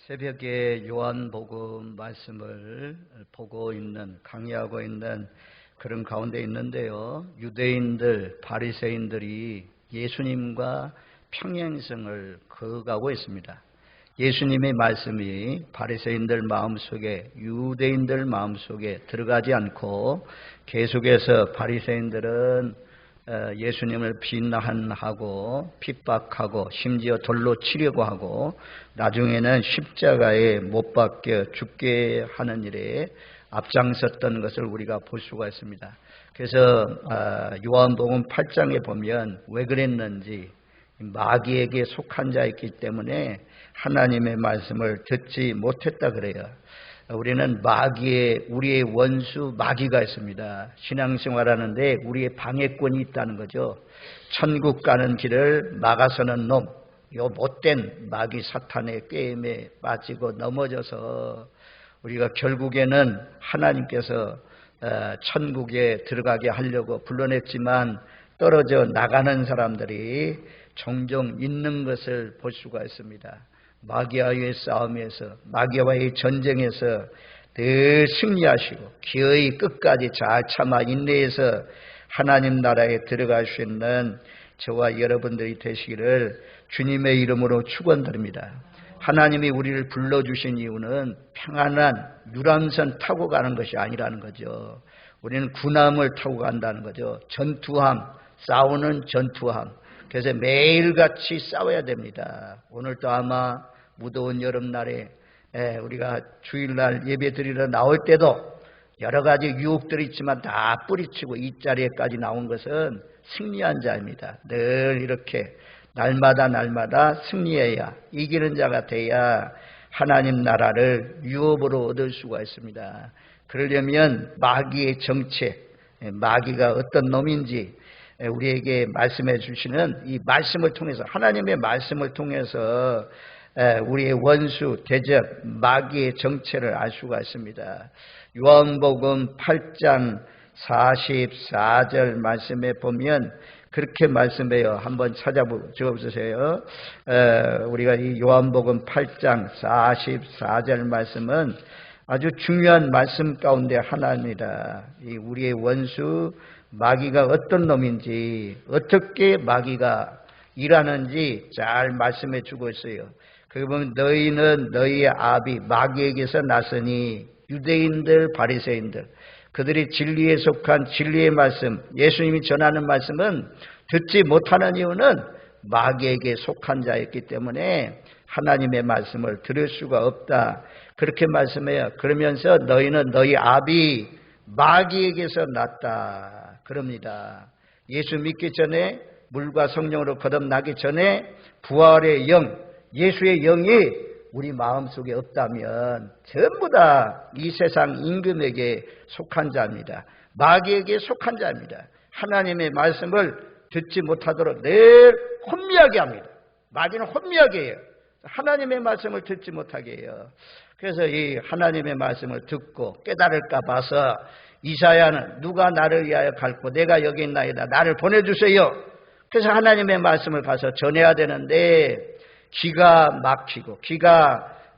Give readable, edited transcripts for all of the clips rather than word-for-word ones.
새벽에 요한복음 말씀을 보고 있는, 강의하고 있는 그런 가운데 있는데요. 유대인들, 바리새인들이 예수님과 평행성을 그어가고 있습니다. 예수님의 말씀이 바리새인들 마음속에, 유대인들 마음속에 들어가지 않고 계속해서 바리새인들은 예수님을 비난하고 핍박하고 심지어 돌로 치려고 하고 나중에는 십자가에 못 박혀 죽게 하는 일에 앞장섰던 것을 우리가 볼 수가 있습니다. 그래서 요한복음 8장에 보면 왜 그랬는지, 마귀에게 속한 자였기 때문에 하나님의 말씀을 듣지 못했다 그래요. 우리는 우리의 원수 마귀가 있습니다. 신앙생활하는데 우리의 방해권이 있다는 거죠. 천국 가는 길을 막아서는 놈, 요 못된 마귀 사탄의 게임에 빠지고 넘어져서 우리가 결국에는 하나님께서 천국에 들어가게 하려고 불러냈지만 떨어져 나가는 사람들이 종종 있는 것을 볼 수가 있습니다. 마귀와의 싸움에서, 마귀와의 전쟁에서 늘 승리하시고 기어이 끝까지 잘 참아 인내해서 하나님 나라에 들어갈 수 있는 저와 여러분들이 되시기를 주님의 이름으로 축원드립니다. 하나님이 우리를 불러주신 이유는 평안한 유람선 타고 가는 것이 아니라는 거죠. 우리는 군함을 타고 간다는 거죠. 전투함, 싸우는 전투함. 그래서 매일같이 싸워야 됩니다. 오늘도 아마 무더운 여름날에 우리가 주일날 예배 드리러 나올 때도 여러 가지 유혹들이 있지만 다 뿌리치고 이 자리에까지 나온 것은 승리한 자입니다. 늘 이렇게 날마다 승리해야, 이기는 자가 돼야 하나님 나라를 유업으로 얻을 수가 있습니다. 그러려면 마귀의 정체, 마귀가 어떤 놈인지 우리에게 말씀해 주시는 이 말씀을 통해서, 하나님의 말씀을 통해서 우리의 원수, 대적, 마귀의 정체를 알 수가 있습니다. 요한복음 8장 44절 말씀에 보면 그렇게 말씀해요. 한번 적어보세요. 우리가 이 요한복음 8장 44절 말씀은 아주 중요한 말씀 가운데 하나입니다. 이 우리의 원수 마귀가 어떤 놈인지, 어떻게 마귀가 일하는지 잘 말씀해 주고 있어요. 거기 보면 너희는 너희의 아비 마귀에게서 났으니, 유대인들, 바리새인들, 그들이 진리에 속한 진리의 말씀, 예수님이 전하는 말씀은 듣지 못하는 이유는 마귀에게 속한 자였기 때문에 하나님의 말씀을 들을 수가 없다. 그렇게 말씀해요. 그러면서 너희는 너희 아비 마귀에게서 났다 그럽니다. 예수 믿기 전에, 물과 성령으로 거듭나기 전에 부활의 영, 예수의 영이 우리 마음속에 없다면 전부 다 이 세상 임금에게 속한 자입니다. 마귀에게 속한 자입니다. 하나님의 말씀을 듣지 못하도록 늘 혼미하게 합니다. 마귀는 혼미하게 해요. 하나님의 말씀을 듣지 못하게 해요. 그래서 이 하나님의 말씀을 듣고 깨달을까 봐서 이사야는 누가 나를 위하여 갈고 내가 여기 있나이다, 나를 보내주세요. 그래서 하나님의 말씀을 가서 전해야 되는데 귀가 막히고,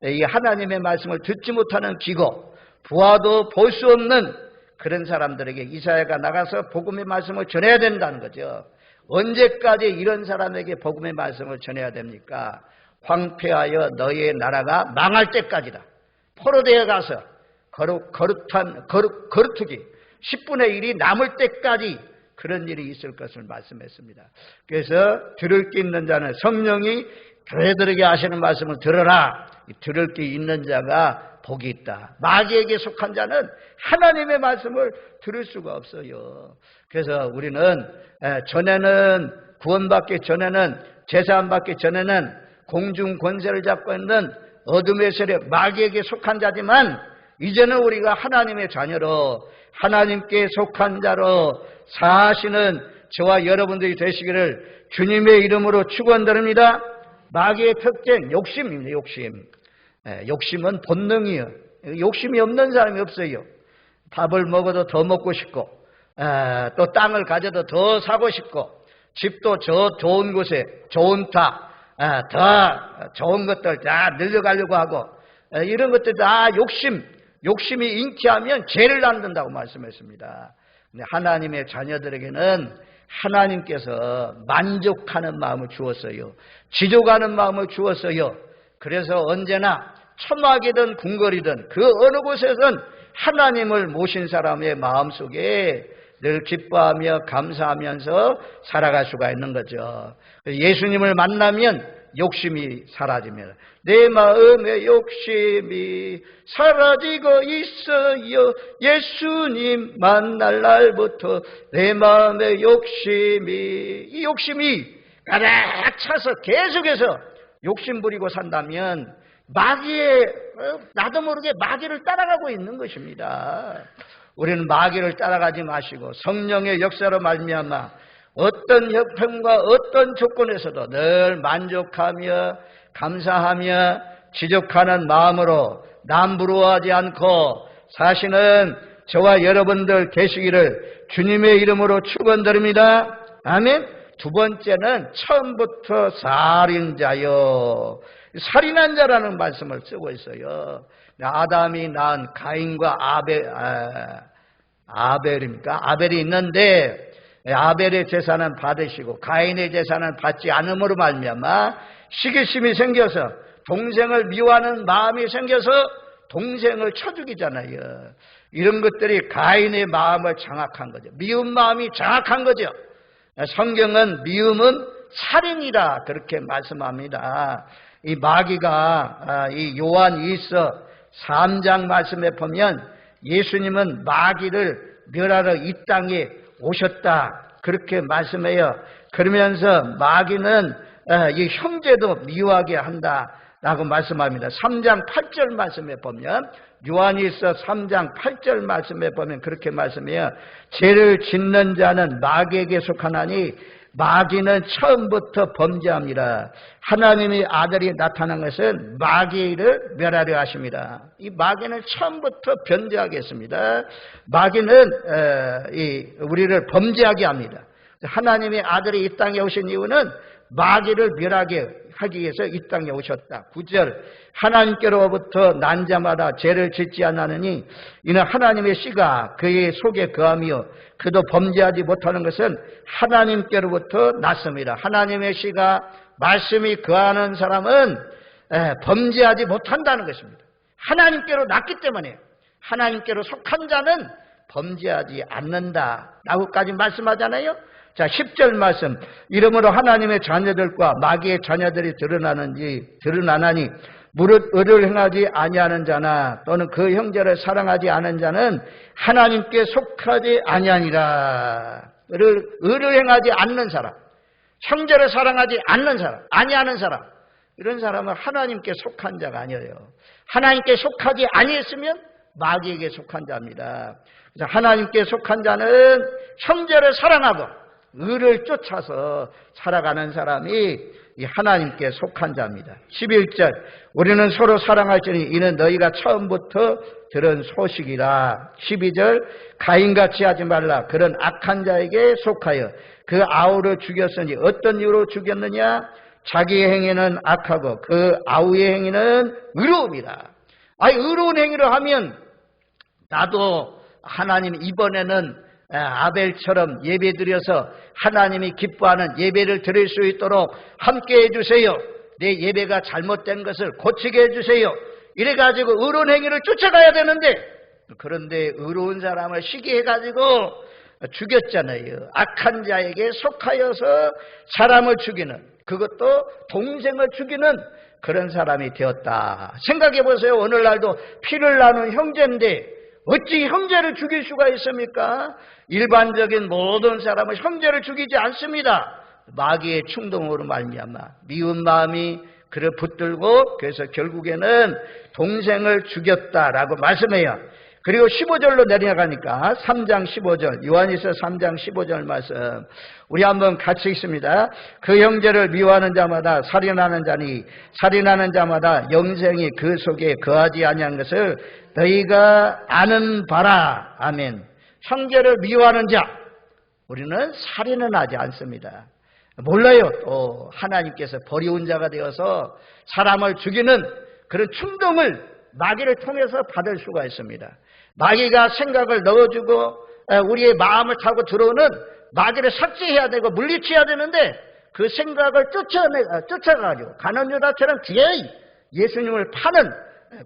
이 하나님의 말씀을 듣지 못하는 귀고, 보아도 볼 수 없는 그런 사람들에게 이사야가 나가서 복음의 말씀을 전해야 된다는 거죠. 언제까지 이런 사람에게 복음의 말씀을 전해야 됩니까? 황폐하여 너희의 나라가 망할 때까지다. 포로되어 가서 거루투기 10분의 1이 남을 때까지 그런 일이 있을 것을 말씀했습니다. 그래서 들을 게 있는 자는, 성령이 교회들에게 하시는 말씀을 들어라. 들을 게 있는 자가 복이 있다. 마귀에게 속한 자는 하나님의 말씀을 들을 수가 없어요. 그래서 우리는 전에는, 구원받기 전에는, 제사함 받기 전에는 공중 권세를 잡고 있는 어둠의 세력, 마귀에게 속한 자지만 이제는 우리가 하나님의 자녀로, 하나님께 속한 자로 사시는 저와 여러분들이 되시기를 주님의 이름으로 축원드립니다. 마귀의 특징, 욕심입니다. 욕심은 본능이에요. 욕심이 없는 사람이 없어요. 밥을 먹어도 더 먹고 싶고, 또 땅을 가져도 더 사고 싶고, 집도 저 좋은 곳에, 좋은 타, 더 좋은 것들 다 늘려가려고 하고, 이런 것들 다 욕심이 잉태하면 죄를 낳는다고 말씀했습니다. 근데 하나님의 자녀들에게는 하나님께서 만족하는 마음을 주었어요. 지족하는 마음을 주었어요. 그래서 언제나 천막이든 궁궐이든 그 어느 곳에선 하나님을 모신 사람의 마음속에 늘 기뻐하며 감사하면서 살아갈 수가 있는 거죠. 예수님을 만나면 욕심이 사라집니다. 내 마음의 욕심이 사라지고 있어요. 예수님 만날 날부터 내 마음의 이 욕심이 가득 차서 계속해서 욕심 부리고 산다면 나도 모르게 마귀를 따라가고 있는 것입니다. 우리는 마귀를 따라가지 마시고 성령의 역사로 말미암아 어떤 형편과 어떤 조건에서도 늘 만족하며 감사하며 지족하는 마음으로 남부러워하지 않고 사시는 저와 여러분들 되시기를 주님의 이름으로 축원드립니다. 아멘. 두 번째는 처음부터 살인자요. 살인한 자라는 말씀을 쓰고 있어요. 아담이 낳은 가인과 아벨입니까? 아벨이 있는데 아벨의 제사는 받으시고 가인의 제사는 받지 않음으로 말미암아 시기심이 생겨서 동생을 미워하는 마음이 생겨서 동생을 쳐 죽이잖아요. 이런 것들이 가인의 마음을 장악한 거죠. 미운 마음이 장악한 거죠. 성경은 미움은 살인이라 그렇게 말씀합니다. 이 마귀가 이 요한 1서 3장 말씀에 보면 예수님은 마귀를 멸하러 이 땅에 오셨다 그렇게 말씀해요. 그러면서 마귀는 이 형제도 미워하게 한다라고 말씀합니다. 3장 8절 말씀에 보면 요한일서 3장 8절 말씀에 보면 그렇게 말씀해요. 죄를 짓는 자는 마귀에게 속하나니 마귀는 처음부터 범죄합니다. 하나님의 아들이 나타난 것은 마귀를 멸하려 하십니다. 이 마귀는 처음부터 변제하겠습니다. 마귀는 우리를 범죄하게 합니다. 하나님의 아들이 이 땅에 오신 이유는 마귀를 멸하게 하기 위해서 이 땅에 오셨다. 9절 하나님께로부터 난 자마다 죄를 짓지 않으니 이는 하나님의 씨가 그의 속에 거하며 그도 범죄하지 못하는 것은 하나님께로부터 났습니다. 하나님의 씨가 말씀이 거하는 사람은 범죄하지 못한다는 것입니다. 하나님께로 났기 때문에 하나님께로 속한 자는 범죄하지 않는다라고까지 말씀하잖아요. 자, 10절 말씀. 이러므로 하나님의 자녀들과 마귀의 자녀들이 드러나나니 무릇 의를 행하지 아니하는 자나 또는 그 형제를 사랑하지 않은 자는 하나님께 속하지 아니하니라. 의를 행하지 않는 사람, 형제를 사랑하지 않는 사람, 아니하는 사람, 이런 사람은 하나님께 속한 자가 아니에요. 하나님께 속하지 아니했으면 마귀에게 속한 자입니다. 그래서 하나님께 속한 자는 형제를 사랑하고 의를 쫓아서 살아가는 사람이 이 하나님께 속한 자입니다. 11절 우리는 서로 사랑할지니 이는 너희가 처음부터 들은 소식이라. 12절 가인같이 하지 말라. 그런 악한 자에게 속하여 그 아우를 죽였으니 어떤 이유로 죽였느냐? 자기의 행위는 악하고 그 아우의 행위는 의로움이라. 의로운 행위를 하면 나도 하나님 이번에는 아벨처럼 예배드려서 하나님이 기뻐하는 예배를 드릴 수 있도록 함께 해주세요. 내 예배가 잘못된 것을 고치게 해주세요. 이래가지고 의로운 행위를 쫓아가야 되는데, 그런데 의로운 사람을 시기해가지고 죽였잖아요. 악한 자에게 속하여서 사람을 죽이는, 그것도 동생을 죽이는 그런 사람이 되었다. 생각해 보세요. 오늘날도 피를 나눈 형제인데 어찌 형제를 죽일 수가 있습니까? 일반적인 모든 사람은 형제를 죽이지 않습니다. 마귀의 충동으로 말미암아 미운 마음이 그를 붙들고 그래서 결국에는 동생을 죽였다라고 말씀해요. 그리고 15절로 내려가니까 3장 15절 요한일서 3장 15절 말씀 우리 한번 같이 읽습니다. 그 형제를 미워하는 자마다 살인하는 자니 살인하는 자마다 영생이 그 속에 거하지 아니한 것을 너희가 아는 바라. 아멘. 형제를 미워하는 자 우리는 살인은 하지 않습니다. 몰라요. 또 하나님께서 버리운 자가 되어서 사람을 죽이는 그런 충동을 마귀를 통해서 받을 수가 있습니다. 마귀가 생각을 넣어주고 우리의 마음을 타고 들어오는 마귀를 삭제해야 되고 물리쳐야 되는데 그 생각을 쫓아가지고 가룟 유다처럼 기어이 예수님을 파는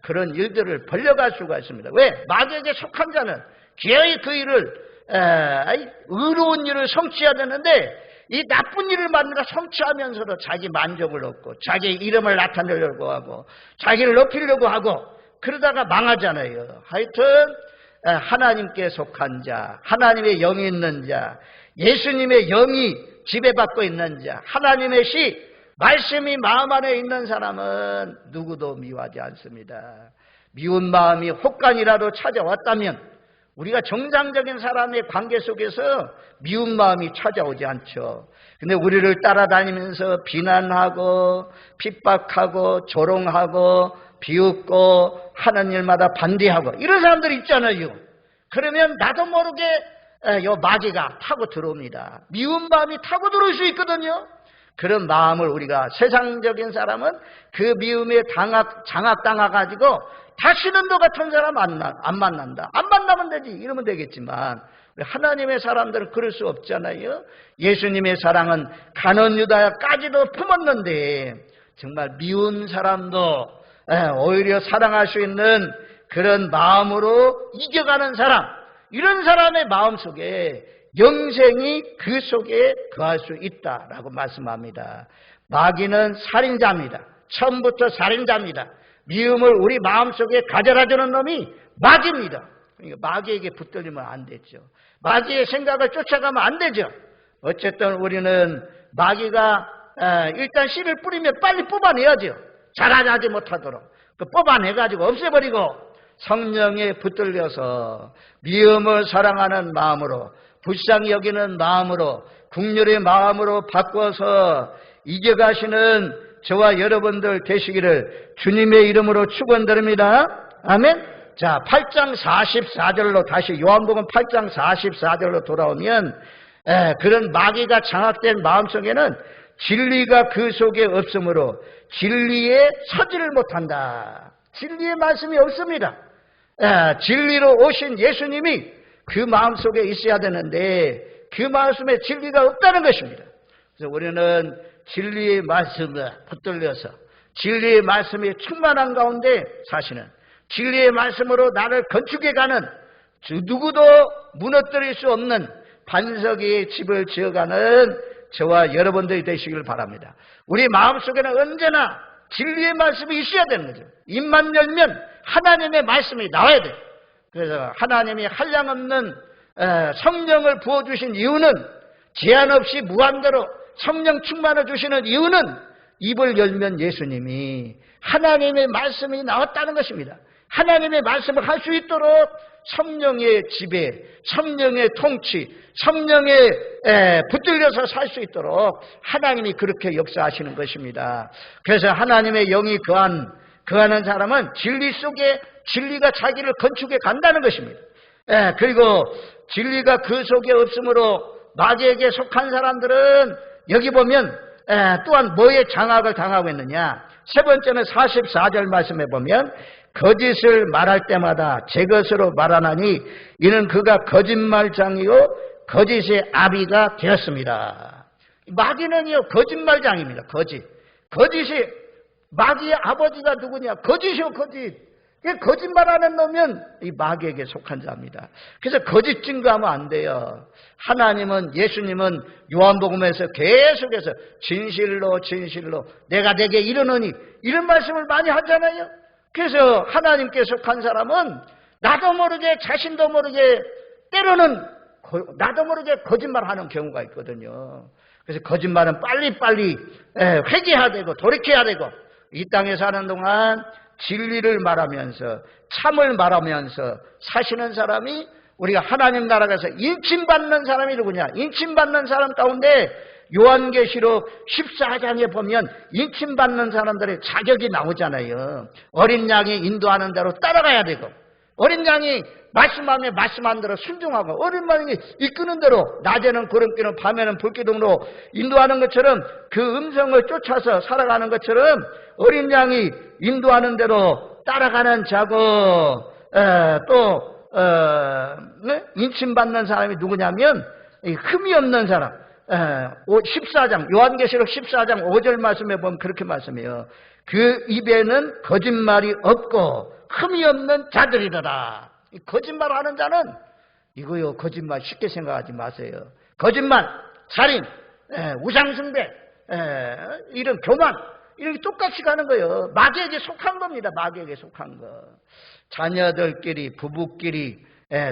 그런 일들을 벌려갈 수가 있습니다. 왜? 마귀에게 속한 자는 기어이 그 일을 의로운 일을 성취해야 되는데 이 나쁜 일을 만들어 성취하면서도 자기 만족을 얻고 자기 이름을 나타내려고 하고 자기를 높이려고 하고 그러다가 망하잖아요. 하여튼 하나님께 속한 자, 하나님의 영이 있는 자, 예수님의 영이 지배받고 있는 자, 하나님의 시, 말씀이 마음 안에 있는 사람은 누구도 미워하지 않습니다. 미운 마음이 혹간이라도 찾아왔다면 우리가 정상적인 사람의 관계 속에서 미운 마음이 찾아오지 않죠. 근데 우리를 따라다니면서 비난하고 핍박하고 조롱하고 비웃고 하는 일마다 반대하고 이런 사람들이 있잖아요. 그러면 나도 모르게 요 마귀가 타고 들어옵니다. 미운 마음이 타고 들어올 수 있거든요. 그런 마음을 우리가 세상적인 사람은 그 미움에 장악당해가지고 다시는 너 같은 사람 안 만난다. 안 만나면 되지. 이러면 되겠지만 하나님의 사람들은 그럴 수 없잖아요. 예수님의 사랑은 가룟 유다까지도 품었는데 정말 미운 사람도 오히려 사랑할 수 있는 그런 마음으로 이겨가는 사람, 이런 사람의 마음속에 영생이 그 속에 거할 수 있다라고 말씀합니다. 마귀는 살인자입니다. 처음부터 살인자입니다. 미움을 우리 마음속에 가져다주는 놈이 마귀입니다. 그러니까 마귀에게 붙들리면 안 되죠. 마귀의 생각을 쫓아가면 안 되죠. 어쨌든 우리는 마귀가 일단 씨를 뿌리면 빨리 뽑아내야죠. 자라나지 못하도록 뽑아내가지고 없애버리고 성령에 붙들려서 미움을 사랑하는 마음으로 불쌍히 여기는 마음으로 국률의 마음으로 바꿔서 이겨가시는 저와 여러분들 되시기를 주님의 이름으로 축원드립니다. 아멘. 자, 8장 44절로 다시 요한복음 8장 44절로 돌아오면 그런 마귀가 장악된 마음속에는 진리가 그 속에 없으므로 진리에 서지를 못한다. 진리의 말씀이 없습니다. 진리로 오신 예수님이 그 마음속에 있어야 되는데 그 마음속에 진리가 없다는 것입니다. 그래서 우리는 진리의 말씀에 붙들려서 진리의 말씀이 충만한 가운데 사시는 진리의 말씀으로 나를 건축해가는 누구도 무너뜨릴 수 없는 반석의 집을 지어가는 저와 여러분들이 되시길 바랍니다. 우리 마음속에는 언제나 진리의 말씀이 있어야 되는 거죠. 입만 열면 하나님의 말씀이 나와야 돼요. 그래서 하나님이 한량없는 성령을 부어주신 이유는 제한 없이 무한대로 성령 충만을 주시는 이유는 입을 열면 예수님이 하나님의 말씀이 나왔다는 것입니다. 하나님의 말씀을 할 수 있도록 성령의 지배, 성령의 통치, 성령에 붙들려서 살 수 있도록 하나님이 그렇게 역사하시는 것입니다. 그래서 하나님의 영이 거하는 사람은 진리 속에 진리가 자기를 건축해 간다는 것입니다. 그리고 진리가 그 속에 없으므로 마귀에게 속한 사람들은 여기 보면 또한 뭐에 장악을 당하고 있느냐. 세 번째는 44절 말씀에 보면 거짓을 말할 때마다 제 것으로 말하나니 이는 그가 거짓말장이요 거짓의 아비가 되었습니다. 마귀는요 거짓말장입니다. 거짓이 마귀의 아버지가 누구냐? 거짓이요 거짓. 거짓말하는 놈은 이 마귀에게 속한 자입니다. 그래서 거짓 증거하면 안 돼요. 하나님은 예수님은 요한복음에서 계속해서 진실로 내가 내게 이르노니 이런 말씀을 많이 하잖아요. 그래서 하나님께 속한 사람은 나도 모르게 자신도 모르게 때로는 나도 모르게 거짓말하는 경우가 있거든요. 그래서 거짓말은 빨리 회개해야 되고 돌이켜야 되고 이 땅에 사는 동안 진리를 말하면서 참을 말하면서 사시는 사람이 우리가 하나님 나라에서 인침받는 사람이 누구냐? 인침받는 사람 가운데 요한계시록 14장에 보면 인침받는 사람들의 자격이 나오잖아요. 어린 양이 인도하는 대로 따라가야 되고 어린 양이 말씀하면 말씀한 대로 순종하고 어린 양이 이끄는 대로 낮에는 구름기둥 밤에는 불기둥으로 인도하는 것처럼 그 음성을 쫓아서 살아가는 것처럼 어린 양이 인도하는 대로 따라가는 자고 또 인침받는 사람이 누구냐면 흠이 없는 사람. 14장 요한계시록 14장 5절 말씀에 보면 그렇게 말씀해요. 그 입에는 거짓말이 없고 흠이 없는 자들이더라. 거짓말하는 자는 이거요, 거짓말 쉽게 생각하지 마세요. 거짓말, 살인, 우상숭배, 이런 교만, 이렇게 똑같이 가는 거예요. 마귀에게 속한 겁니다. 마귀에게 속한 거. 자녀들끼리, 부부끼리,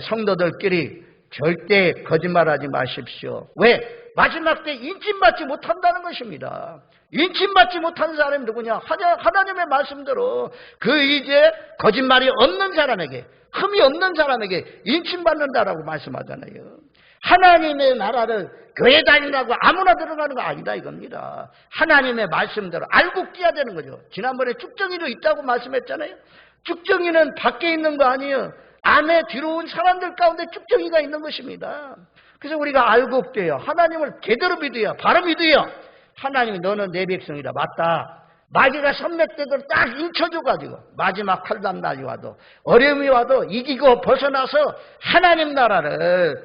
성도들끼리 절대 거짓말하지 마십시오. 왜? 마지막 때 인침받지 못한다는 것입니다. 인침받지 못하는 사람이 누구냐? 하나님의 말씀대로 그 이제 거짓말이 없는 사람에게, 흠이 없는 사람에게 인침받는다라고 말씀하잖아요. 하나님의 나라를 교회 다니라고 아무나 들어가는 거 아니다 이겁니다. 하나님의 말씀대로 알고 끼야 되는 거죠. 지난번에 쭉정이도 있다고 말씀했잖아요. 쭉정이는 밖에 있는 거 아니에요. 안에 들어온 사람들 가운데 쭉정이가 있는 것입니다. 그래서 우리가 알고 깨요. 하나님을 제대로 믿어야, 바로 믿어야 하나님이 너는 내 백성이다. 맞다. 마귀가 선맥대도록 딱 인쳐줘가지고 마지막 칼날 날이 와도 어려움이 와도 이기고 벗어나서 하나님 나라를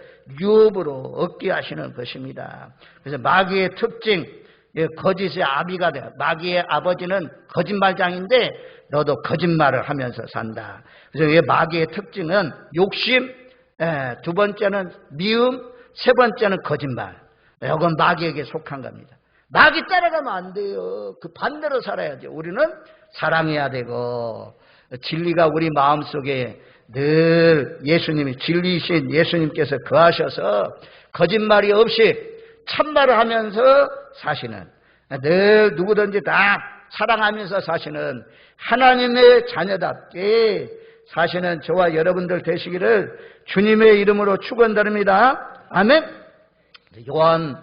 유업으로 얻게 하시는 것입니다. 그래서 마귀의 특징, 거짓의 아비가 돼요. 마귀의 아버지는 거짓말장인데 너도 거짓말을 하면서 산다. 그래서 마귀의 특징은 욕심, 두 번째는 미움, 세 번째는 거짓말. 이건 마귀에게 속한 겁니다. 마귀 따라가면 안 돼요. 그 반대로 살아야죠. 우리는 사랑해야 되고 진리가 우리 마음속에 늘 예수님이 진리이신 예수님께서 거하셔서 거짓말이 없이 참말을 하면서 사시는, 늘 누구든지 다 사랑하면서 사시는 하나님의 자녀답게 사시는 저와 여러분들 되시기를 주님의 이름으로 축원드립니다. 아멘. 요한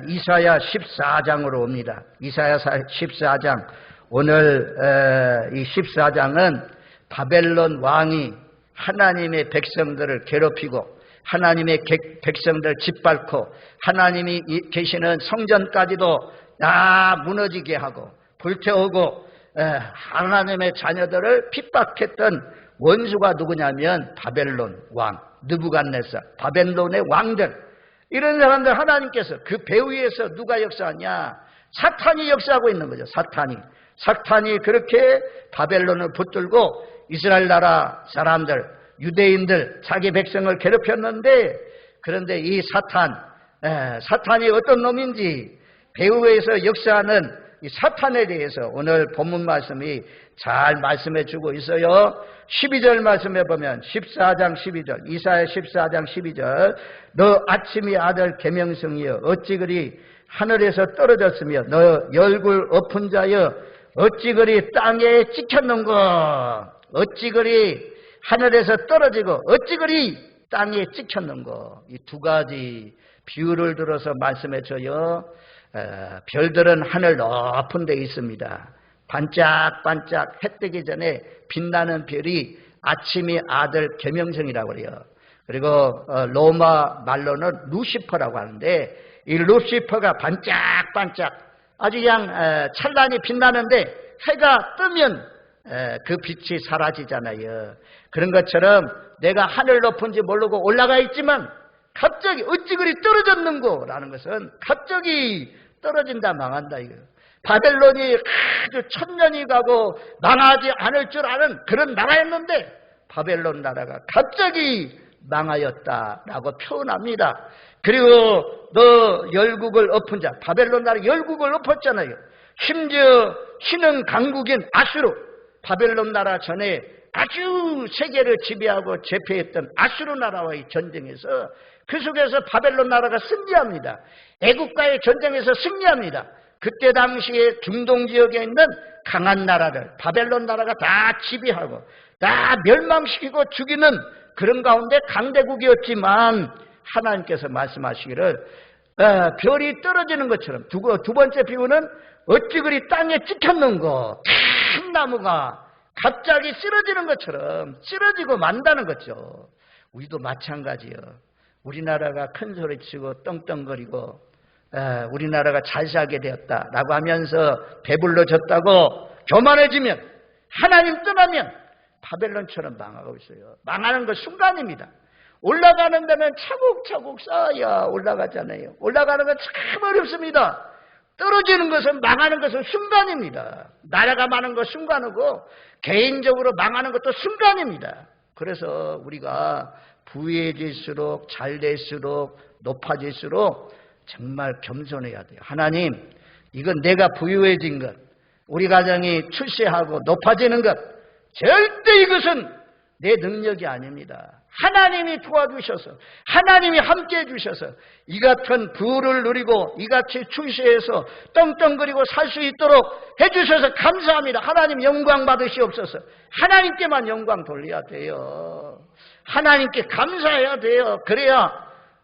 이사야 14장으로 옵니다. 이사야 14장. 오늘 이 14장은 바벨론 왕이 하나님의 백성들을 괴롭히고 하나님의 백성들을 짓밟고 하나님이 계시는 성전까지도 다 무너지게 하고 불태우고 하나님의 자녀들을 핍박했던 원수가 누구냐면 바벨론 왕 느부갓네살, 바벨론의 왕들, 이런 사람들 하나님께서 그 배 위에서 누가 역사하냐? 사탄이 역사하고 있는 거죠. 사탄이 그렇게 바벨론을 붙들고 이스라엘 나라 사람들, 유대인들, 자기 백성을 괴롭혔는데, 그런데 이 사탄이 어떤 놈인지 배 위에서 역사하는 이 사탄에 대해서 오늘 본문 말씀이 잘 말씀해 주고 있어요. 12절 말씀해 보면 14장 12절 이사야 14장 12절 너 아침의 아들 계명성이여 어찌 그리 하늘에서 떨어졌으며 너 열굴 엎은 자여 어찌 그리 땅에 찍혔는가. 어찌 그리 하늘에서 떨어지고 어찌 그리 땅에 찍혔는가. 이 두 가지 비유를 들어서 말씀해 줘요. 별들은 하늘 높은 데 있습니다. 반짝반짝 해 뜨기 전에 빛나는 별이 아침의 아들 계명성이라고 그래요. 그리고 로마 말로는 루시퍼라고 하는데 이 루시퍼가 반짝반짝 아주 그냥 찬란히 빛나는데 해가 뜨면 그 빛이 사라지잖아요. 그런 것처럼 내가 하늘 높은지 모르고 올라가 있지만 갑자기 어찌 그리 떨어졌는고 라는 것은 갑자기 떨어진다 망한다 이거예요. 바벨론이 아주 천년이 가고 망하지 않을 줄 아는 그런 나라였는데 바벨론 나라가 갑자기 망하였다라고 표현합니다. 그리고 너 열국을 엎은 자, 바벨론 나라 열국을 엎었잖아요. 심지어 신흥 강국인 아수르, 바벨론 나라 전에 아주 세계를 지배하고 제패했던 아수르 나라와의 전쟁에서 그 속에서 바벨론 나라가 승리합니다. 애국과의 전쟁에서 승리합니다. 그때 당시에 중동 지역에 있는 강한 나라를 바벨론 나라가 다 지배하고 다 멸망시키고 죽이는 그런 가운데 강대국이었지만 하나님께서 말씀하시기를 별이 떨어지는 것처럼 두 번째 비유는 어찌 그리 땅에 찍혔는고 큰 나무가 갑자기 쓰러지는 것처럼 쓰러지고 만다는 거죠. 우리도 마찬가지요. 우리나라가 큰 소리치고 떵떵거리고 우리나라가 잘 살게 되었다라고 하면서 배불러졌다고 교만해지면 하나님 떠나면 바벨론처럼 망하고 있어요. 망하는 건 순간입니다. 올라가는 데는 차곡차곡 쌓아야 올라가잖아요. 올라가는 건 참 어렵습니다. 떨어지는 것은, 망하는 것은 순간입니다. 나라가 많은 것 순간이고 개인적으로 망하는 것도 순간입니다. 그래서 우리가 부유해질수록, 잘 될수록, 높아질수록 정말 겸손해야 돼요. 하나님, 이건 내가 부유해진 것, 우리 가정이 출세하고 높아지는 것, 절대 이것은 내 능력이 아닙니다. 하나님이 도와주셔서, 하나님이 함께해 주셔서 이 같은 부를 누리고 이같이 출세해서 떵떵거리고 살 수 있도록 해주셔서 감사합니다. 하나님 영광 받으시옵소서. 하나님께만 영광 돌려야 돼요. 하나님께 감사해야 돼요. 그래야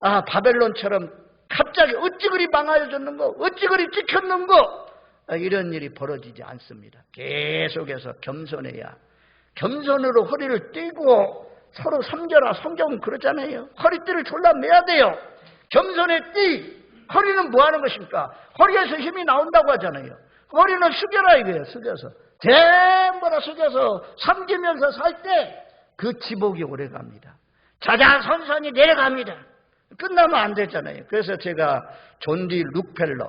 바벨론처럼 갑자기 어찌 그리 망하여졌는고, 어찌 그리 찍혔는고, 이런 일이 벌어지지 않습니다. 계속해서 겸손해야, 겸손으로 허리를 띄고 서로 섬겨라. 성경은 그러잖아요. 허리띠를 졸라매야 돼요. 겸손에 띠. 허리는 뭐 하는 것입니까? 허리에서 힘이 나온다고 하잖아요. 허리는 숙여라 이거예요. 숙여서. 전부 다 숙여서 섬기면서 살 때 그 지복이 오래갑니다. 자자선선히 내려갑니다. 끝나면 안 되잖아요. 그래서 제가 존디 록펠러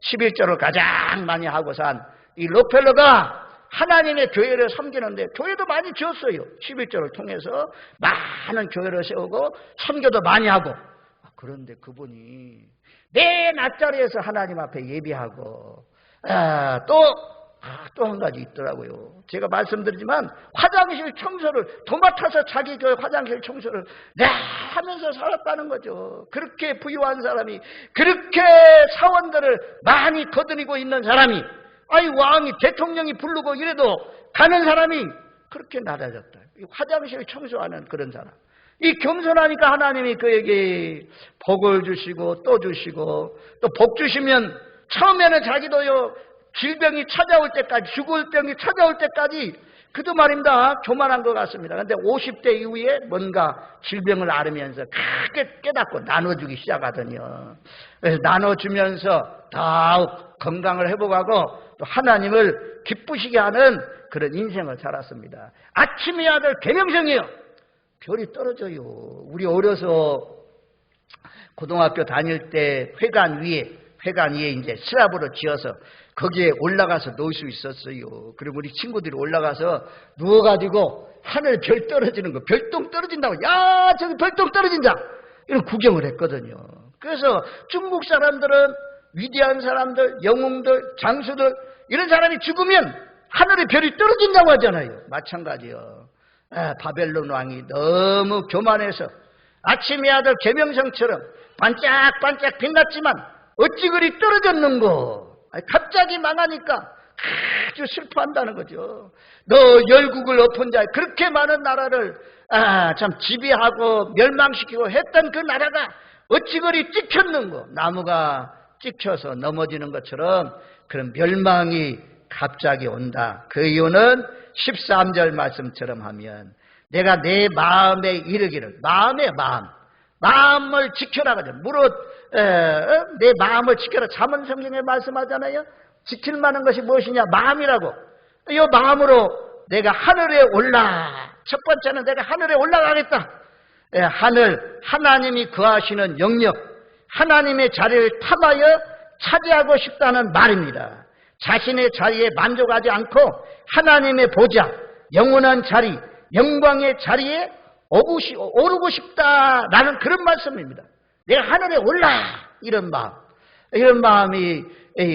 11조를 가장 많이 하고 산 이 록펠러가 하나님의 교회를 섬기는데, 교회도 많이 지었어요. 11조를 통해서 많은 교회를 세우고 선교도 많이 하고. 그런데 그분이 내 낮자리에서 하나님 앞에 예배하고 또 한 가지 있더라고요. 제가 말씀드리지만 화장실 청소를 도맡아서 자기 교회 화장실 청소를 하면서 살았다는 거죠. 그렇게 부유한 사람이, 그렇게 사원들을 많이 거느리고 있는 사람이, 왕이 대통령이 부르고 이래도 가는 사람이 그렇게 낮아졌다. 화장실 청소하는 그런 사람. 이 겸손하니까 하나님이 그에게 복을 주시고 또 주시고, 또 복 주시면 처음에는 자기도요, 질병이 찾아올 때까지, 죽을 병이 찾아올 때까지 그도 말입니다. 교만한 것 같습니다. 그런데 50대 이후에 뭔가 질병을 앓으면서 크게 깨닫고 나눠주기 시작하더니요. 그래서 나눠주면서 더욱 건강을 회복하고 또 하나님을 기쁘시게 하는 그런 인생을 살았습니다. 아침의 아들 계명성이요. 별이 떨어져요. 우리 어려서 고등학교 다닐 때 회관 위에 이제 슬랍으로 지어서 거기에 올라가서 놓을 수 있었어요. 그리고 우리 친구들이 올라가서 누워가지고 하늘 별 떨어지는 거, 별똥 떨어진다고, 야, 저기 별똥 떨어진다, 이런 구경을 했거든요. 그래서 중국 사람들은, 위대한 사람들, 영웅들, 장수들, 이런 사람이 죽으면 하늘에 별이 떨어진다고 하잖아요. 마찬가지요. 바벨론 왕이 너무 교만해서 아침의 아들 계명성처럼 반짝반짝 빛났지만 어찌 그리 떨어졌는고. 갑자기 망하니까 아주 슬퍼한다는 거죠. 너 열국을 엎은 자, 그렇게 많은 나라를 참 지배하고 멸망시키고 했던 그 나라가 어찌 그리 찍혔는고. 나무가 찍혀서 넘어지는 것처럼 그런 멸망이 갑자기 온다. 그 이유는 13절 말씀처럼 하면 내가 내 마음에 이르기를, 마음을 지켜라 그래. 무릇 내 마음을 지켜라. 잠언 성경에 말씀하잖아요. 지킬 만한 것이 무엇이냐? 마음이라고. 이 마음으로 내가 하늘에 첫 번째는 내가 하늘에 올라가겠다. 하나님이 거하시는 영역, 하나님의 자리를 탐하여 차지하고 싶다는 말입니다. 자신의 자리에 만족하지 않고 하나님의 보좌, 영원한 자리, 영광의 자리에 오르고 싶다라는 그런 말씀입니다. 내가 하늘에 올라, 이런 마음이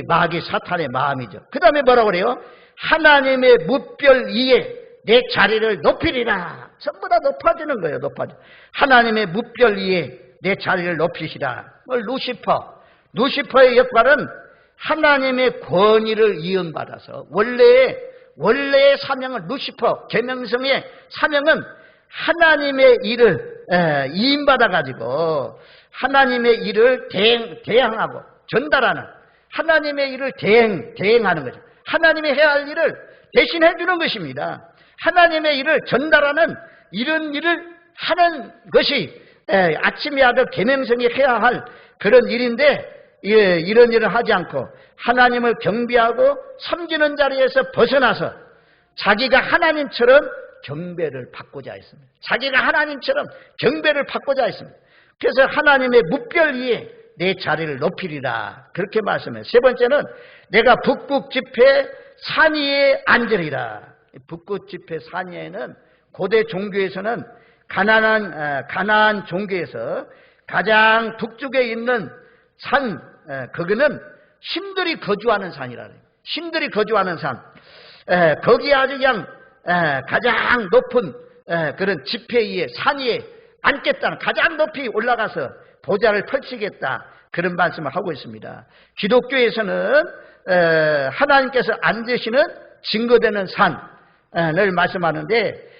마귀 사탄의 마음이죠. 그 다음에 뭐라고 그래요? 하나님의 무별 위에 내 자리를 높이리라. 전부 다 높아지는 거예요. 하나님의 무별 위에 내 자리를 높이시라. 루시퍼의 역할은 하나님의 권위를 이음받아서, 원래의 사명은, 루시퍼 계명성의 사명은 하나님의 일을 이임받아가지고 하나님의 일을 대행하고 전달하는, 하나님의 일을 대행하는 거죠. 하나님이 해야 할 일을 대신해 주는 것입니다. 하나님의 일을 전달하는 이런 일을 하는 것이 아침의 아들 계명성이 해야 할 그런 일인데, 이런 일을 하지 않고 하나님을 경배하고 섬기는 자리에서 벗어나서 자기가 하나님처럼 경배를 받고자 했습니다. 자기가 하나님처럼 경배를 받고자 했습니다. 그래서 하나님의 묵별 위에 내 자리를 높이리라 그렇게 말씀해요. 세 번째는 내가 북극 지폐 산 위에 앉으리라. 북극 지폐 산 위에는 고대 종교에서는 가나안 종교에서 가장 북쪽에 있는 산, 거기는 신들이 거주하는 산이라 그래요. 신들이 거주하는 산. 거기 아주 그냥 가장 높은 그런 지폐 위에 산 위에 앉겠다는, 가장 높이 올라가서 보좌를 펼치겠다 그런 말씀을 하고 있습니다. 기독교에서는 하나님께서 앉으시는 증거되는 산을 말씀하는데,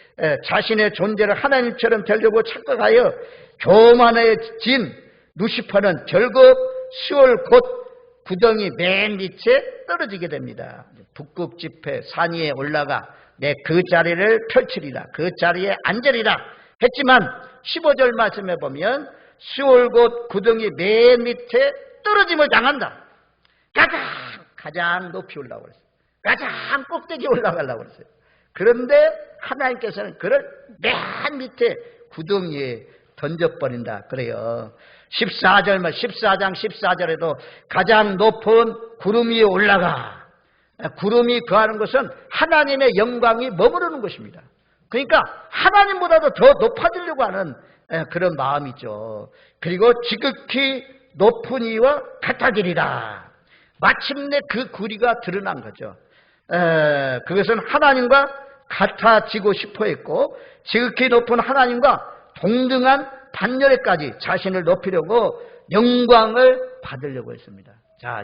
자신의 존재를 하나님처럼 되려고 착각하여 교만해진 루시퍼는 결국 시올 곧 구덩이 맨 밑에 떨어지게 됩니다. 북극 지폐 산 위에 올라가 내 그 자리를 펼치리라, 그 자리에 앉으리라 했지만 15절 말씀에 보면 시올 곧 구덩이 맨 밑에 떨어짐을 당한다. 가장 높이 올라가고 그랬어요. 가장 꼭대기 올라가려고 그랬어요. 그런데 하나님께서는 그를 맨 밑에 구덩이에 던져버린다 그래요. 14장 14절에도 가장 높은 구름 위에 올라가. 구름이 거하는 것은 하나님의 영광이 머무르는 것입니다. 그러니까 하나님보다도 더 높아지려고 하는 그런 마음이죠. 그리고 지극히 높은 이와 같아지리라. 마침내 그 구리가 드러난 거죠. 그것은 하나님과 같아지고 싶어 했고, 지극히 높은 하나님과 동등한 반열에까지 자신을 높이려고 영광을 받으려고 했습니다. 자,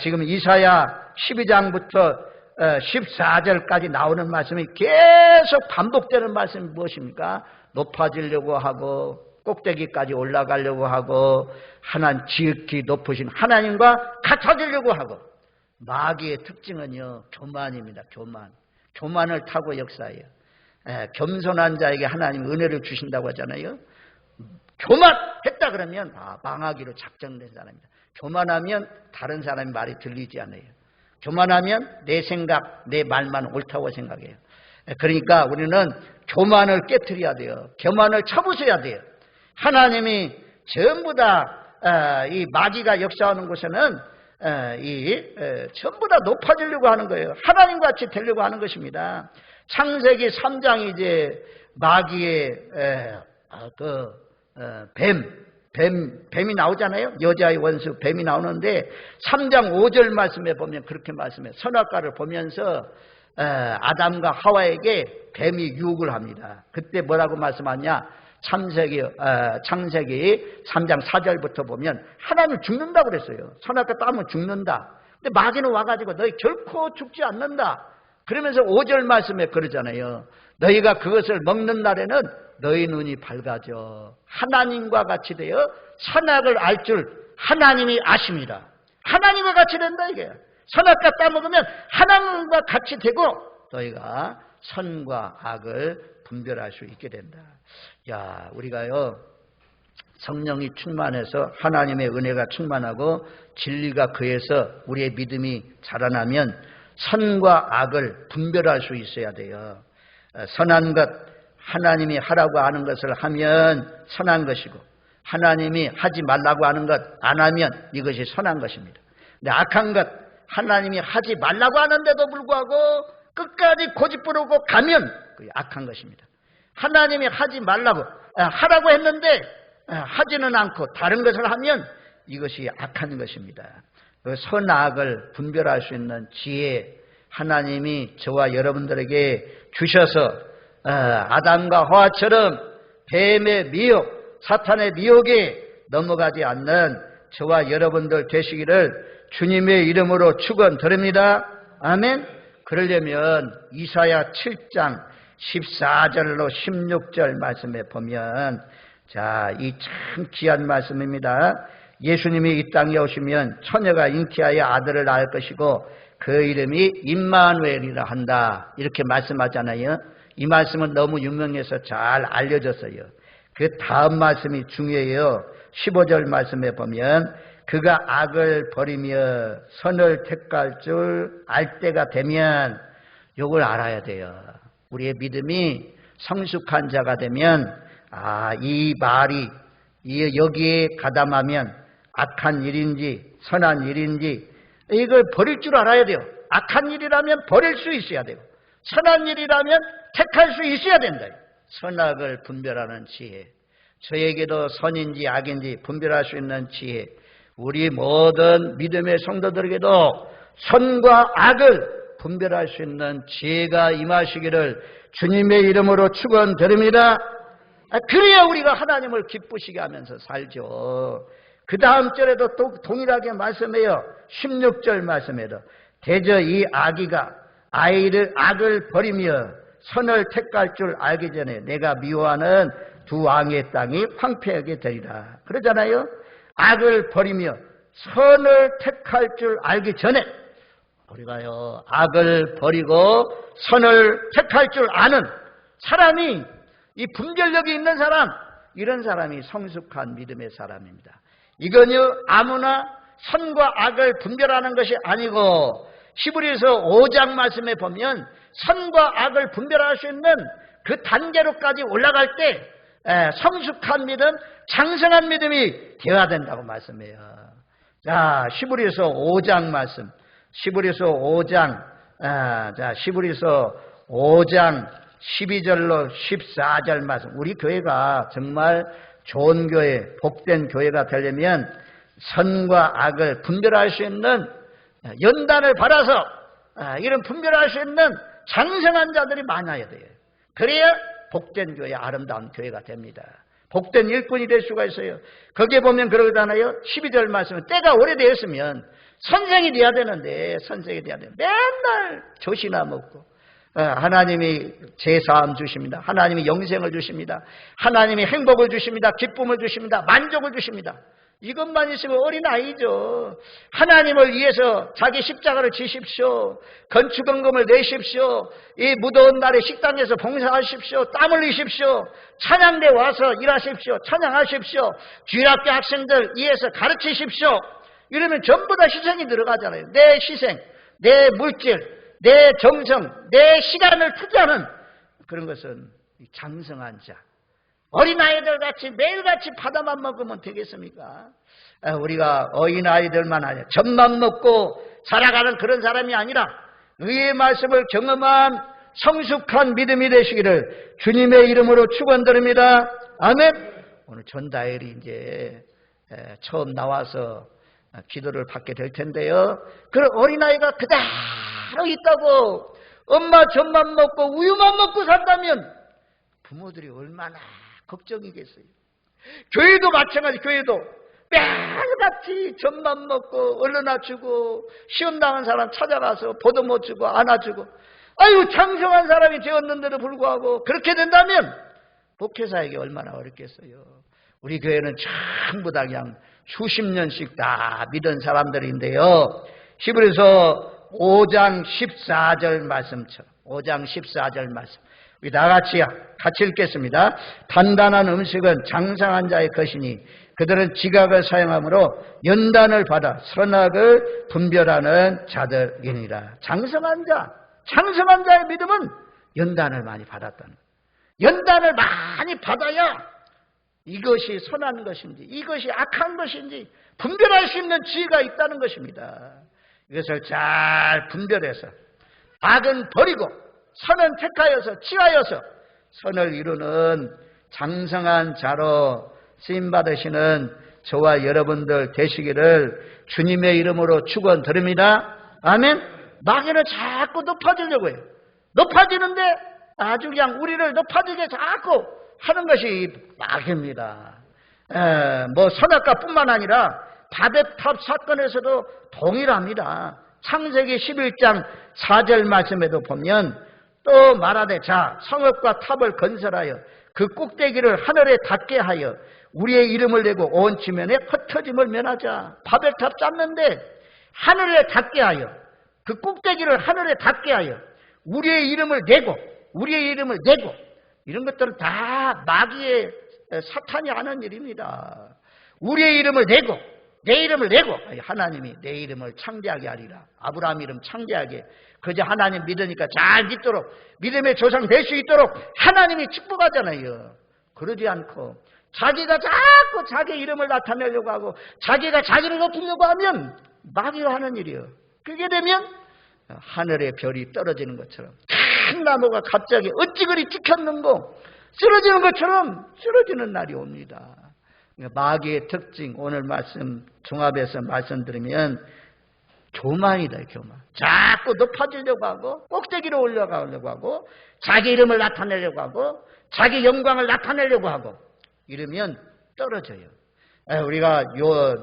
지금 이사야 12장부터 14절까지 나오는 말씀이 계속 반복되는 말씀이 무엇입니까? 높아지려고 하고 꼭대기까지 올라가려고 하고 하나님, 지극히 높으신 하나님과 같아지려고 하고. 마귀의 특징은요, 교만입니다. 교만을 타고 역사해요. 겸손한 자에게 하나님 은혜를 주신다고 하잖아요. 교만했다 그러면 망하기로 작정된 사람입니다. 교만하면 다른 사람의 말이 들리지 않아요. 교만하면 내 생각, 내 말만 옳다고 생각해요. 그러니까 우리는 교만을 깨트려야 돼요. 교만을 쳐부숴야 돼요. 하나님이 전부 다 이 마귀가 역사하는 곳에는 전부 다 높아지려고 하는 거예요. 하나님같이 되려고 하는 것입니다. 창세기 3장이 이제 마귀의 뱀이 나오잖아요. 여자의 원수 뱀이 나오는데 3장 5절 말씀에 보면 그렇게 말씀해요. 선악과를 보면서 아담과 하와에게 뱀이 유혹을 합니다. 그때 뭐라고 말씀하냐? 창세기 3장 4절부터 보면 하나님 죽는다고 그랬어요. 선악과 따면 죽는다. 근데 마귀는 와가지고 너희 결코 죽지 않는다. 그러면서 5절 말씀에 그러잖아요. 너희가 그것을 먹는 날에는 너희 눈이 밝아져 하나님과 같이 되어 선악을 알 줄 하나님이 아십니다. 하나님과 같이 된다 이게. 선악과 따먹으면 하나님과 같이 되고 너희가 선과 악을 분별할 수 있게 된다. 야, 우리가요 성령이 충만해서 하나님의 은혜가 충만하고 진리가 그에서 우리의 믿음이 자라나면 선과 악을 분별할 수 있어야 돼요. 선한 것, 하나님이 하라고 하는 것을 하면 선한 것이고 하나님이 하지 말라고 하는 것 안 하면 이것이 선한 것입니다. 근데 악한 것, 하나님이 하지 말라고 하는데도 불구하고 끝까지 고집부르고 가면 그게 악한 것입니다. 하나님이 하지 말라고 하라고 했는데 하지는 않고 다른 것을 하면 이것이 악한 것입니다. 그 선악을 분별할 수 있는 지혜 하나님이 저와 여러분들에게 주셔서 아담과 하와처럼 뱀의 미혹, 사탄의 미혹에 넘어가지 않는 저와 여러분들 되시기를 주님의 이름으로 축원드립니다. 아멘. 그러려면 이사야 7장 14절로 16절 말씀에 보면, 자, 이 참 귀한 말씀입니다. 예수님이 이 땅에 오시면 처녀가 잉태하여 아들을 낳을 것이고 그 이름이 임마누엘이라 한다. 이렇게 말씀하잖아요. 이 말씀은 너무 유명해서 잘 알려졌어요. 그 다음 말씀이 중요해요. 15절 말씀에 보면 그가 악을 버리며 선을 택할 줄 알 때가 되면, 이걸 알아야 돼요. 우리의 믿음이 성숙한 자가 되면 이 말이 여기에 가담하면 악한 일인지 선한 일인지 이걸 버릴 줄 알아야 돼요. 악한 일이라면 버릴 수 있어야 되고 선한 일이라면 택할 수 있어야 된다. 선악을 분별하는 지혜, 저에게도 선인지 악인지 분별할 수 있는 지혜, 우리 모든 믿음의 성도들에게도 선과 악을 분별할 수 있는 지혜가 임하시기를 주님의 이름으로 축원드립니다. 그래야 우리가 하나님을 기쁘시게 하면서 살죠. 그 다음 절에도 또 동일하게 말씀해요. 16절 말씀에도 대저 이 아기가 악을 버리며 선을 택할 줄 알기 전에 내가 미워하는 두 왕의 땅이 황폐하게 되리라. 그러잖아요. 악을 버리며 선을 택할 줄 알기 전에 우리가요 악을 버리고 선을 택할 줄 아는 사람이, 이 분별력이 있는 사람, 이런 사람이 성숙한 믿음의 사람입니다. 이건요 아무나 선과 악을 분별하는 것이 아니고 히브리서 5장 말씀에 보면 선과 악을 분별할 수 있는 그 단계로까지 올라갈 때 성숙한 믿음, 장성한 믿음이 되어야 된다고 말씀해요. 자, 히브리서 5장 말씀, 히브리서 5장, 히브리서 5장 12절로 14절 말씀. 우리 교회가 정말 좋은 교회, 복된 교회가 되려면 선과 악을 분별할 수 있는 연단을 받아서 이런 분별할 수 있는 장성한 자들이 많아야 돼요. 그래야 복된 교회, 아름다운 교회가 됩니다. 복된 일꾼이 될 수가 있어요. 거기에 보면 그러잖아요. 12절 말씀은 때가 오래되었으면 선생이 돼야 되는데, 선생이 돼야 돼요. 맨날 젖이나 먹고 하나님이 제사함 주십니다. 하나님이 영생을 주십니다. 하나님이 행복을 주십니다. 기쁨을 주십니다. 만족을 주십니다. 이것만 있으면 어린아이죠. 하나님을 위해서 자기 십자가를 지십시오. 건축원금을 내십시오. 이 무더운 날에 식당에서 봉사하십시오. 땀 흘리십시오. 찬양대 와서 일하십시오. 찬양하십시오. 주일학교 학생들 위해서 가르치십시오. 이러면 전부 다 희생이 들어가잖아요. 내 희생, 내 물질, 내 정성, 내 시간을 투자하는 그런 것은 장성한 자, 어린아이들 같이 매일같이 바다만 먹으면 되겠습니까? 우리가 어린아이들만 아니라 젖만 먹고 살아가는 그런 사람이 아니라 의의 말씀을 경험한 성숙한 믿음이 되시기를 주님의 이름으로 축원드립니다. 아멘. 오늘 전다일이 이제 처음 나와서 기도를 받게 될 텐데요. 그런 어린아이가 그대로 있다고 엄마 젖만 먹고 우유만 먹고 산다면 부모들이 얼마나 걱정이겠어요. 교회도 마찬가지. 교회도 매일같이 젖만 먹고 얼른 주고 시험 당한 사람 찾아가서 보듬어 주고 안아주고, 아유 장성한 사람이 되었는데도 불구하고 그렇게 된다면 목회사에게 얼마나 어렵겠어요. 우리 교회는 전부 다 그냥 수십 년씩 다 믿은 사람들인데요. 히브리서 5장 14절 말씀처럼 5장 14절 말씀 우리 다 같이 읽겠습니다. 단단한 음식은 장성한 자의 것이니 그들은 지각을 사용함으로 연단을 받아 선악을 분별하는 자들이니라. 장성한 자의 믿음은 연단을 많이 받았다는, 연단을 많이 받아야 이것이 선한 것인지 이것이 악한 것인지 분별할 수 있는 지혜가 있다는 것입니다. 이것을 잘 분별해서 악은 버리고 선은 택하여서 취하여서 선을 이루는 장성한 자로 쓰임받으시는 저와 여러분들 되시기를 주님의 이름으로 축원드립니다. 아멘. 마귀는 자꾸 높아지려고 해요. 높아지는데 아주 그냥 우리를 높아지게 자꾸 하는 것이 마귀입니다. 뭐 선악과뿐만 아니라 바벨탑 사건에서도 동일합니다. 창세기 11장 4절 말씀에도 보면 또 말하되 자 성읍과 탑을 건설하여 그 꼭대기를 하늘에 닿게 하여 우리의 이름을 내고 온 지면에 흩어짐을 면하자. 바벨탑 쌓는데 하늘에 닿게 하여 그 꼭대기를 하늘에 닿게 하여 우리의 이름을 내고 이런 것들은 다 마귀의 사탄이 하는 일입니다. 우리의 이름을 내 이름을 내고, 하나님이 내 이름을 창대하게 하리라. 아브라함 이름 창대하게. 그저 하나님 믿으니까 잘 믿도록, 믿음의 조상 될 수 있도록 하나님이 축복하잖아요. 그러지 않고 자기가 자꾸 자기 이름을 나타내려고 하고 자기가 자기를 높이려고 하면 마귀가 하는 일이에요. 그게 되면 하늘의 별이 떨어지는 것처럼 큰 나무가 갑자기 어찌 그리 찍혔는고 쓰러지는 것처럼 쓰러지는 날이 옵니다. 마귀의 특징, 오늘 말씀 종합해서 말씀드리면 교만이다. 교만. 자꾸 높아지려고 하고 꼭대기로 올라가려고 하고 자기 이름을 나타내려고 하고 자기 영광을 나타내려고 하고 이러면 떨어져요. 우리가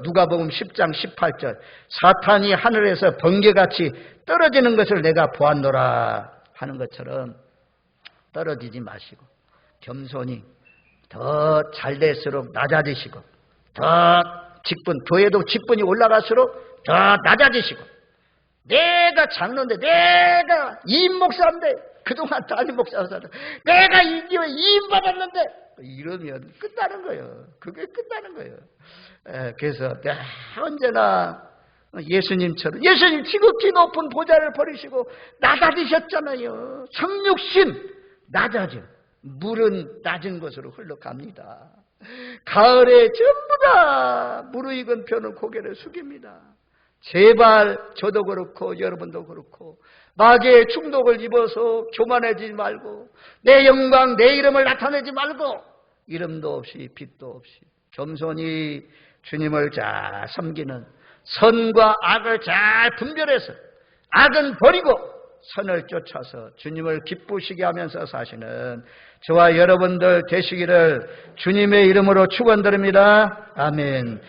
누가복음 10장 18절 사탄이 하늘에서 번개같이 떨어지는 것을 내가 보았노라 하는 것처럼 떨어지지 마시고 겸손히 더 잘될수록 낮아지시고 더 직분, 교회도 직분이 올라갈수록 더 낮아지시고 내가 장로인데 내가 이임 목사인데 그동안 담임 목사였어 내가 이 교회 이임 받았는데 이러면 끝나는 거예요. 그게 끝나는 거예요. 그래서 내가 언제나 예수님처럼 예수님 지극히 높은 보좌를 버리시고 낮아지셨잖아요. 성육신 낮아져. 물은 낮은 곳으로 흘러갑니다. 가을에 전부 다 무르익은 벼는 고개를 숙입니다. 제발 저도 그렇고 여러분도 그렇고 마귀의 중독을 입어서 교만해지지 말고 내 영광 내 이름을 나타내지 말고 이름도 없이 빛도 없이 겸손히 주님을 잘 섬기는 선과 악을 잘 분별해서 악은 버리고 선을 쫓아서 주님을 기쁘시게 하면서 사시는 저와 여러분들 되시기를 주님의 이름으로 축원드립니다. 아멘.